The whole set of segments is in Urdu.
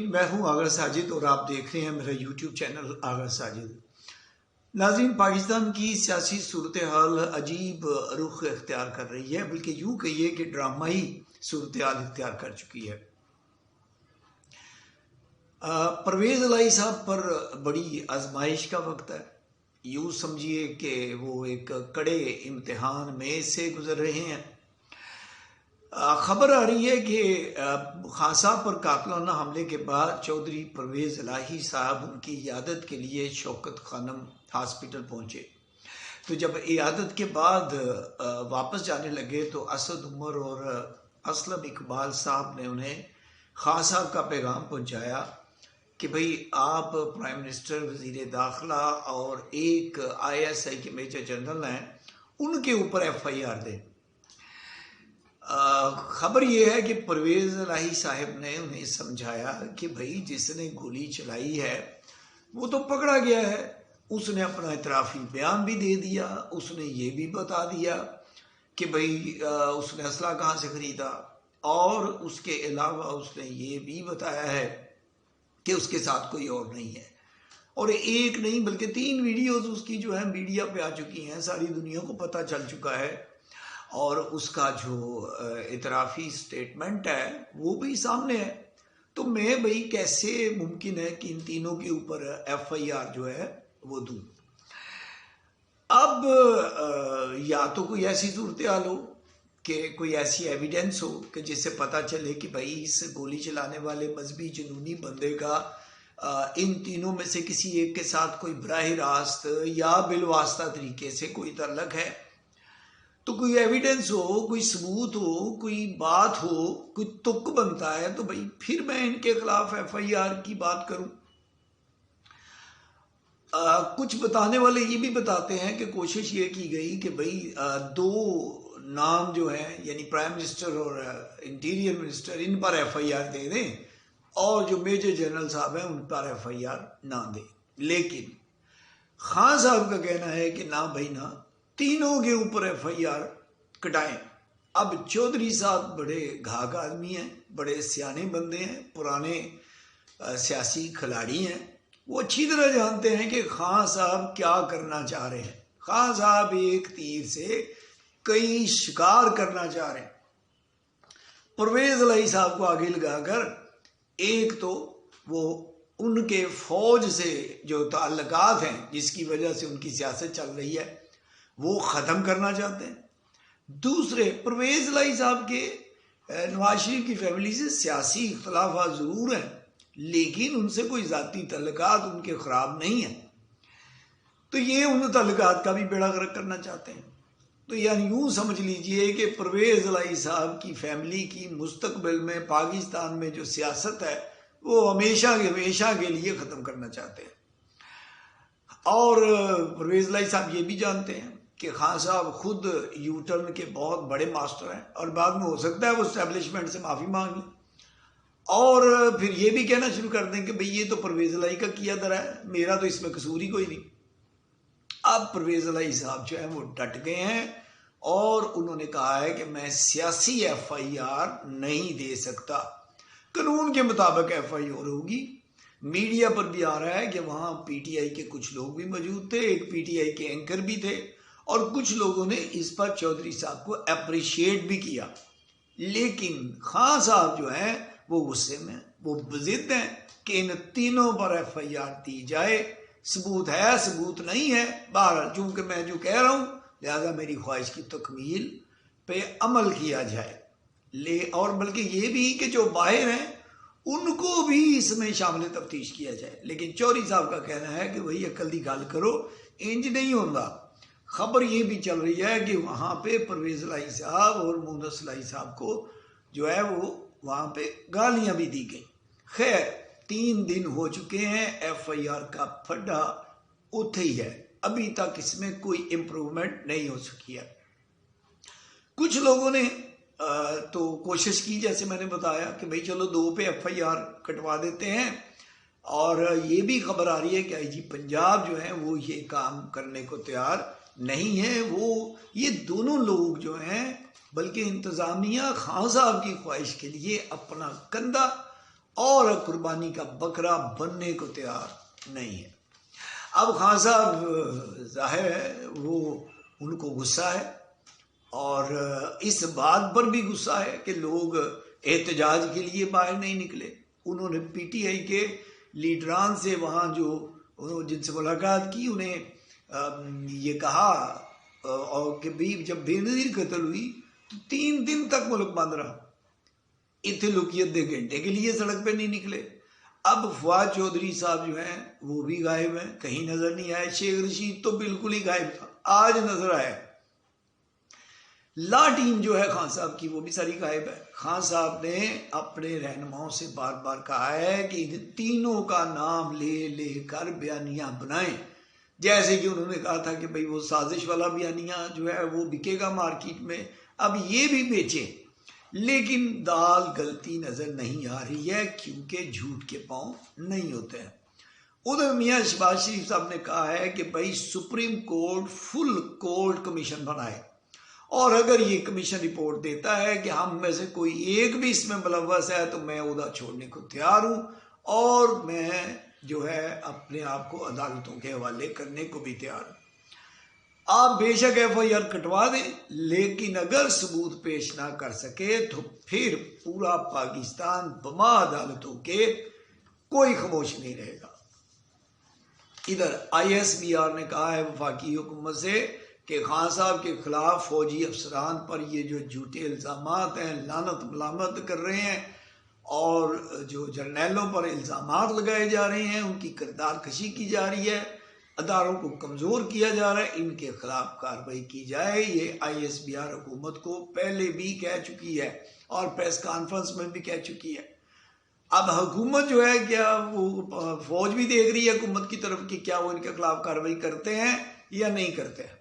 میں ہوں آغا ساجد اور آپ دیکھ رہے ہیں میرا یوٹیوب چینل آغا ساجد۔ ناظرین، پاکستان کی سیاسی صورتحال عجیب رخ اختیار کر رہی ہے، بلکہ یوں کہیے کہ ڈرامائی صورتحال اختیار کر چکی ہے۔ پرویز الہی صاحب پر بڑی آزمائش کا وقت ہے۔ یوں سمجھیے کہ وہ ایک کڑے امتحان میں سے گزر رہے ہیں۔ خبر آ رہی ہے کہ خان صاحب پر قاتلانہ حملے کے بعد چودھری پرویز الہی صاحب ان کی عیادت کے لیے شوکت خانم ہاسپٹل پہنچے، تو جب عیادت کے بعد واپس جانے لگے تو اسد عمر اور اسلم اقبال صاحب نے انہیں خان صاحب کا پیغام پہنچایا کہ بھئی آپ پرائم منسٹر، وزیر داخلہ اور ایک ISI کے میجر جنرل ہیں، ان کے اوپر FIR دیں۔ خبر یہ ہے کہ پرویز الہی صاحب نے انہیں سمجھایا کہ بھئی جس نے گولی چلائی ہے وہ تو پکڑا گیا ہے، اس نے اپنا اعترافی بیان بھی دے دیا، اس نے یہ بھی بتا دیا کہ بھئی اس نے اسلحہ کہاں سے خریدا، اور اس کے علاوہ اس نے یہ بھی بتایا ہے کہ اس کے ساتھ کوئی اور نہیں ہے۔ اور ایک نہیں بلکہ 3 ویڈیوز اس کی جو ہے میڈیا پہ آ چکی ہیں، ساری دنیا کو پتہ چل چکا ہے، اور اس کا جو اعترافی سٹیٹمنٹ ہے وہ بھی سامنے ہے۔ تو میں بھئی کیسے ممکن ہے کہ ان تینوں کے اوپر FIR جو ہے وہ دوں؟ اب یا تو کوئی ایسی صورتحال ہو کہ کوئی ایسی ایویڈنس ہو کہ جس سے پتہ چلے کہ بھئی اس گولی چلانے والے مذہبی جنونی بندے کا ان تینوں میں سے کسی ایک کے ساتھ کوئی براہ راست یا بالواسطہ طریقے سے کوئی تعلق ہے، تو کوئی ایویڈنس ہو، کوئی ثبوت ہو، کوئی بات ہو، کوئی تک بنتا ہے، تو بھئی پھر میں ان کے خلاف FIR کی بات کروں۔ کچھ بتانے والے یہ بھی بتاتے ہیں کہ کوشش یہ کی گئی کہ بھئی 2 نام جو ہیں، یعنی پرائم منسٹر اور انٹیریئر منسٹر، ان پر FIR دے دیں، اور جو میجر جنرل صاحب ہیں ان پر FIR نہ دیں۔ لیکن خان صاحب کا کہنا ہے کہ نہ بھائی نہ، تینوں کے اوپر FIR کٹائیں۔ اب چودھری صاحب بڑے گھاگ آدمی ہیں، بڑے سیانے بندے ہیں، پرانے سیاسی کھلاڑی ہیں، وہ اچھی طرح جانتے ہیں کہ خان صاحب کیا کرنا چاہ رہے ہیں۔ خان صاحب ایک تیر سے کئی شکار کرنا چاہ رہے ہیں۔ پرویز الہی صاحب کو آگے لگا کر ایک تو وہ ان کے فوج سے جو تعلقات ہیں جس کی وجہ سے ان کی سیاست چل رہی ہے وہ ختم کرنا چاہتے ہیں۔ دوسرے، پرویز الہی صاحب کے نواز شریف کی فیملی سے سیاسی اختلافات ضرور ہیں، لیکن ان سے کوئی ذاتی تعلقات ان کے خراب نہیں ہیں، تو یہ ان تعلقات کا بھی بیڑا غرق کرنا چاہتے ہیں۔ تو یعنی یوں سمجھ لیجئے کہ پرویز الہی صاحب کی فیملی کی مستقبل میں پاکستان میں جو سیاست ہے وہ ہمیشہ کے لیے ختم کرنا چاہتے ہیں۔ اور پرویز الہی صاحب یہ بھی جانتے ہیں کہ خان صاحب خود یو ٹرن کے بہت بڑے ماسٹر ہیں، اور بعد میں ہو سکتا ہے وہ اسٹیبلشمنٹ سے معافی مانگ لیں اور پھر یہ بھی کہنا شروع کر دیں کہ بھئی یہ تو پرویز الہی کا کیا درا ہے، میرا تو اس میں قصور ہی کوئی نہیں۔ اب پرویز الہی صاحب جو ہیں وہ ڈٹ گئے ہیں اور انہوں نے کہا ہے کہ میں سیاسی FIR نہیں دے سکتا، قانون کے مطابق FIR ہوگی۔ میڈیا پر بھی آ رہا ہے کہ وہاں PTI کے کچھ لوگ بھی موجود تھے، ایک PTI کے اینکر بھی تھے، اور کچھ لوگوں نے اس پر چودھری صاحب کو اپریشیٹ بھی کیا، لیکن خان صاحب جو ہیں وہ غصے میں، وہ ضد ہیں کہ ان تینوں پر FIR دی جائے۔ ثبوت ہے، ثبوت نہیں ہے، بہرحال چونکہ میں جو کہہ رہا ہوں لہذا میری خواہش کی تکمیل پہ عمل کیا جائے، اور بلکہ یہ بھی کہ جو باہر ہیں ان کو بھی اس میں شامل تفتیش کیا جائے۔ لیکن چودھری صاحب کا کہنا ہے کہ وہی عقل دی گل کرو، انج نہیں ہوتا۔ خبر یہ بھی چل رہی ہے کہ وہاں پہ پرویز الہی صاحب اور مہندس الہی صاحب کو جو ہے وہ وہاں پہ گالیاں بھی دی گئیں۔ خیر، 3 دن ہو چکے ہیں، FIR کا پھڈا اتھے ہی ہے، ابھی تک اس میں کوئی امپروومنٹ نہیں ہو سکی ہے۔ کچھ لوگوں نے تو کوشش کی، جیسے میں نے بتایا کہ بھئی چلو 2 پہ FIR کٹوا دیتے ہیں، اور یہ بھی خبر آ رہی ہے کہ IG پنجاب جو ہیں وہ یہ کام کرنے کو تیار نہیں ہے۔ وہ یہ دونوں لوگ جو ہیں، بلکہ انتظامیہ خان صاحب کی خواہش کے لیے اپنا کندھا اور قربانی کا بکرا بننے کو تیار نہیں ہے۔ اب خان صاحب ظاہر ہے وہ ان کو غصہ ہے، اور اس بات پر بھی غصہ ہے کہ لوگ احتجاج کے لیے باہر نہیں نکلے۔ انہوں نے پی ٹی آئی کے لیڈران سے وہاں جو جن سے ملاقات کی، انہیں یہ کہا اور کہ بھی جب بے نظیر قتل ہوئی تو 3 دن تک ملک بند رہا، اتنے لوگ 2 گھنٹے کے لیے سڑک پہ نہیں نکلے۔ اب فواد چودھری صاحب جو ہیں وہ بھی غائب ہیں، کہیں نظر نہیں آئے۔ شیخ رشید تو بالکل ہی غائب تھا، آج نظر آئے۔ لا ٹیم جو ہے خان صاحب کی وہ بھی ساری غائب ہے۔ خان صاحب نے اپنے رہنماؤں سے بار بار کہا ہے کہ ان تینوں کا نام لے لے کر بیانیہ بنائیں، جیسے کہ انہوں نے کہا تھا کہ بھئی وہ سازش والا بیانیہ جو ہے وہ بکے گا مارکیٹ میں، اب یہ بھی بیچیں۔ لیکن دال گلتی نظر نہیں آ رہی ہے، کیونکہ جھوٹ کے پاؤں نہیں ہوتے ہیں۔ ادھر میاں شہباز شریف صاحب نے کہا ہے کہ بھائی supreme court full court commission بنائے، اور اگر یہ کمیشن رپورٹ دیتا ہے کہ ہم میں سے کوئی ایک بھی اس میں ملوث ہے تو میں عہدہ چھوڑنے کو تیار ہوں، اور میں جو ہے اپنے آپ کو عدالتوں کے حوالے کرنے کو بھی تیار ہوں۔ آپ بے شک ایف آئی آر کٹوا دیں، لیکن اگر ثبوت پیش نہ کر سکے تو پھر پورا پاکستان بما عدالتوں کے کوئی خاموش نہیں رہے گا۔ ادھر آئی ایس بی آر نے کہا ہے وفاقی حکومت سے کہ خان صاحب کے خلاف فوجی افسران پر یہ جو جھوٹے الزامات ہیں، لعنت ملامت کر رہے ہیں، اور جو جرنیلوں پر الزامات لگائے جا رہے ہیں، ان کی کردار کشی کی جا رہی ہے، اداروں کو کمزور کیا جا رہا ہے، ان کے خلاف کارروائی کی جائے۔ یہ آئی ایس بی آر حکومت کو پہلے بھی کہہ چکی ہے اور پریس کانفرنس میں بھی کہہ چکی ہے۔ اب حکومت جو ہے کیا وہ فوج بھی دیکھ رہی ہے حکومت کی طرف کہ کیا وہ ان کے خلاف کارروائی کرتے ہیں یا نہیں کرتے ہیں۔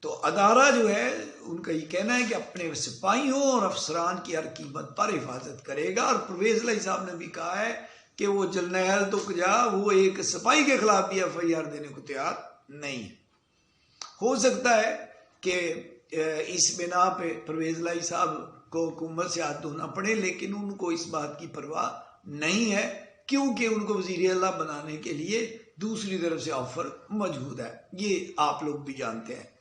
تو ادارہ جو ہے ان کا یہ کہنا ہے کہ اپنے سپاہیوں اور افسران کی ہر قیمت پر حفاظت کرے گا، اور پرویز الہی صاحب نے بھی کہا ہے کہ وہ جرنیل تو کیا وہ ایک سپاہی کے خلاف بھی ایف آئی آر دینے کو تیار نہیں ہے۔ ہو سکتا ہے کہ اس بنا پہ پرویز الہی صاحب کو حکومت سے ہاتھ دھونا پڑے، لیکن ان کو اس بات کی پرواہ نہیں ہے، کیونکہ ان کو وزیر اعلیٰ بنانے کے لیے دوسری طرف سے آفر موجود ہے، یہ آپ لوگ بھی جانتے ہیں۔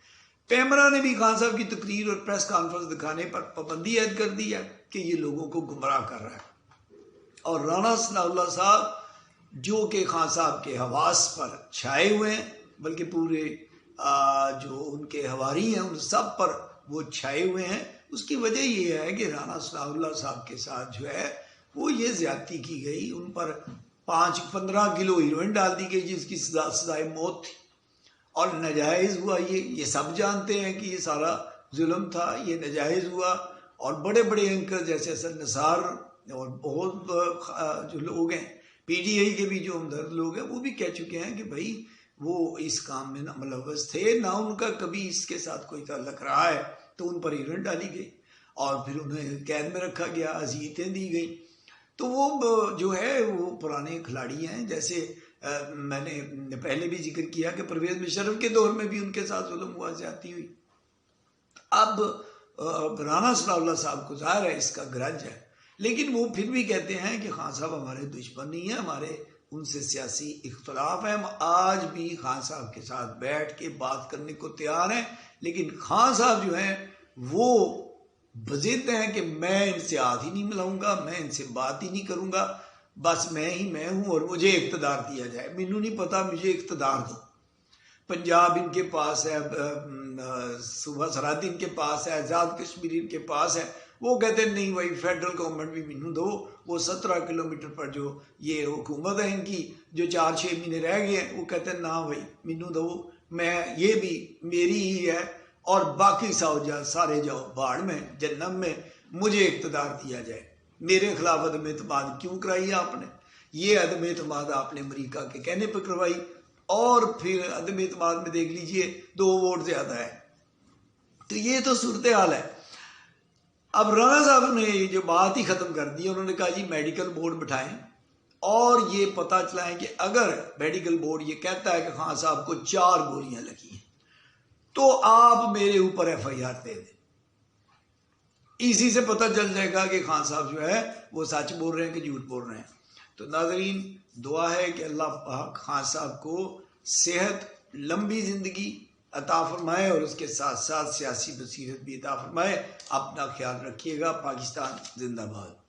پیمرا نے بھی خان صاحب کی تقریر اور پریس کانفرنس دکھانے پر پابندی عائد کر دی ہے کہ یہ لوگوں کو گمراہ کر رہا ہے، اور رانا ثناء اللہ صاحب جو کہ خان صاحب کے حواس پر چھائے ہوئے ہیں، بلکہ پورے جو ان کے حواری ہیں ان سب پر وہ چھائے ہوئے ہیں، اس کی وجہ یہ ہے کہ رانا ثناء اللہ صاحب کے ساتھ جو ہے وہ یہ زیادتی کی گئی، ان پر 15 کلو ہیروئن ڈال دی گئی جس کی سزائے موت تھی، اور ناجائز ہوا۔ یہ سب جانتے ہیں کہ یہ سارا ظلم تھا، یہ ناجائز ہوا، اور بڑے بڑے اینکر جیسے حسن نثار اور بہت جو لوگ ہیں پی ٹی آئی کے بھی جو ہمدرد لوگ ہیں وہ بھی کہہ چکے ہیں کہ بھائی وہ اس کام میں نہ ملوث تھے، نہ ان کا کبھی اس کے ساتھ کوئی تعلق رہا ہے، تو ان پر ہیروئن ڈالی گئی اور پھر انہیں قید میں رکھا گیا، اذیتیں دی گئیں۔ تو وہ جو ہے وہ پرانے کھلاڑی ہیں، جیسے میں نے پہلے بھی ذکر کیا کہ پرویز مشرف کے دور میں بھی ان کے ساتھ ظلم ہوا، زیادتی ہوئی۔ اب رانا ثناء اللہ صاحب کو ظاہر ہے اس کا گرج ہے، لیکن وہ پھر بھی کہتے ہیں کہ خان صاحب ہمارے دشمن نہیں ہیں، ہمارے ان سے سیاسی اختلاف ہیں، ہم آج بھی خان صاحب کے ساتھ بیٹھ کے بات کرنے کو تیار ہیں، لیکن خان صاحب جو ہیں وہ بضد ہیں کہ میں ان سے ہاتھ ہی نہیں ملاؤں گا، میں ان سے بات ہی نہیں کروں گا، بس میں ہی میں ہوں اور مجھے اقتدار دیا جائے، مینوں نہیں پتا، مجھے اقتدار دو۔ پنجاب ان کے پاس ہے، صوبہ سرحد ان کے پاس ہے، آزاد کشمیر ان کے پاس ہے، وہ کہتے ہیں نہیں بھائی فیڈرل گورنمنٹ بھی مینوں دو۔ وہ 17 کلومیٹر پر جو یہ حکومت ہے ان کی، جو 4-6 مہینے رہ گئے ہیں، وہ کہتے ہیں نہ بھائی مینوں دو، میں یہ بھی میری ہی ہے، اور باقی سارے جاؤ باڑ میں جہنم میں، مجھے اقتدار دیا جائے۔ میرے خلاف عدم اعتماد کیوں کرائی آپ نے؟ یہ عدم اعتماد آپ نے امریکہ کے کہنے پہ کروائی، اور پھر عدم اعتماد میں دیکھ لیجئے 2 ووٹ زیادہ ہے۔ تو یہ تو صورتحال ہے۔ اب رانا صاحب نے جو بات ہی ختم کر دی، انہوں نے کہا جی میڈیکل بورڈ بٹھائیں، اور یہ پتہ چلائیں کہ اگر میڈیکل بورڈ یہ کہتا ہے کہ خان صاحب کو 4 گولیاں لگی ہیں تو آپ میرے اوپر ایف آئی آر دے دیں۔ اسی سے پتہ چل جائے گا کہ خان صاحب جو ہے وہ سچ بول رہے ہیں کہ جھوٹ بول رہے ہیں۔ تو ناظرین دعا ہے کہ اللہ پاک خان صاحب کو صحت، لمبی زندگی عطا فرمائے اور اس کے ساتھ ساتھ سیاسی بصیرت بھی عطا فرمائے۔ اپنا خیال رکھیے گا۔ پاکستان زندہ باد۔